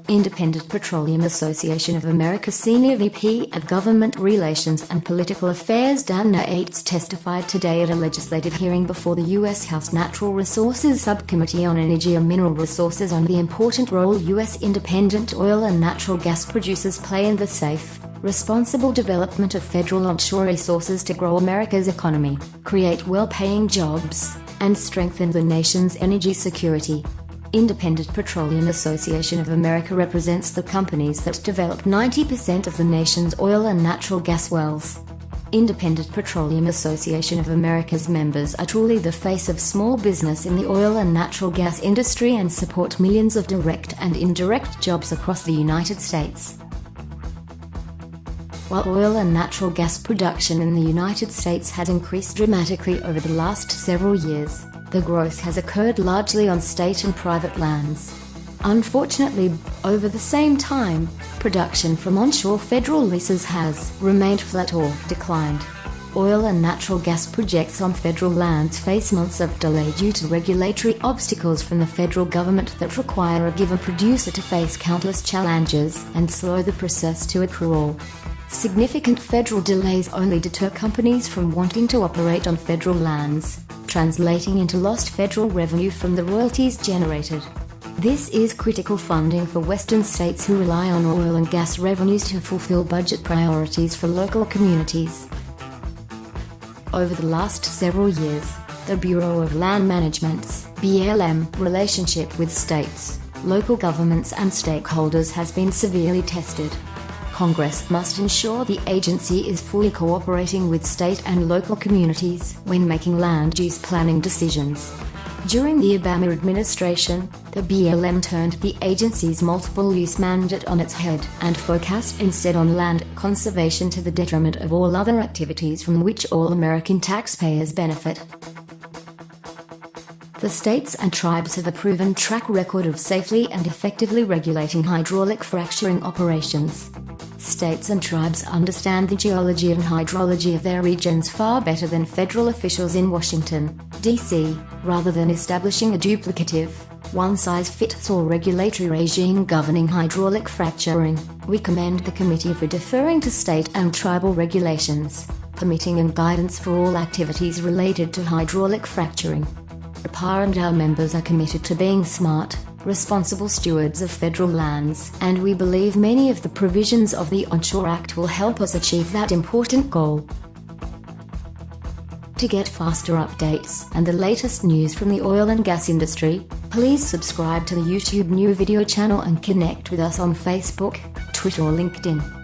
Independent Petroleum Association of America Senior VP of Government Relations and Political Affairs Dan Naatz testified today at a legislative hearing before the U.S. House Natural Resources Subcommittee on Energy and Mineral Resources on the important role U.S. independent oil and natural gas producers play in the safe, responsible development of federal onshore resources to grow America's economy, create well-paying jobs, and strengthen the nation's energy security. Independent Petroleum Association of America represents the companies that develop 90% of the nation's oil and natural gas wells. Independent Petroleum Association of America's members are truly the face of small business in the oil and natural gas industry and support millions of direct and indirect jobs across the United States. While oil and natural gas production in the United States has increased dramatically over the last several years, the growth has occurred largely on state and private lands. Unfortunately, over the same time, production from onshore federal leases has remained flat or declined. Oil and natural gas projects on federal lands face months of delay due to regulatory obstacles from the federal government that require a given producer to face countless challenges and slow the process to a crawl. Significant federal delays only deter companies from wanting to operate on federal lands, translating into lost federal revenue from the royalties generated. This is critical funding for western states who rely on oil and gas revenues to fulfill budget priorities for local communities. Over the last several years, the Bureau of Land Management's (BLM) relationship with states, local governments and stakeholders has been severely tested. Congress must ensure the agency is fully cooperating with state and local communities when making land use planning decisions. During the Obama administration, the BLM turned the agency's multiple-use mandate on its head and focused instead on land conservation to the detriment of all other activities from which all American taxpayers benefit. The states and tribes have a proven track record of safely and effectively regulating hydraulic fracturing operations. States and tribes understand the geology and hydrology of their regions far better than federal officials in Washington, D.C., rather than establishing a duplicative, one-size-fits-all regulatory regime governing hydraulic fracturing. We commend the committee for deferring to state and tribal regulations, permitting and guidance for all activities related to hydraulic fracturing. IPAA and our members are committed to being smart, responsible stewards of federal lands, and we believe many of the provisions of the Onshore Act will help us achieve that important goal. To get faster updates and the latest news from the oil and gas industry, please subscribe to the YouTube new video channel and connect with us on Facebook, Twitter or LinkedIn.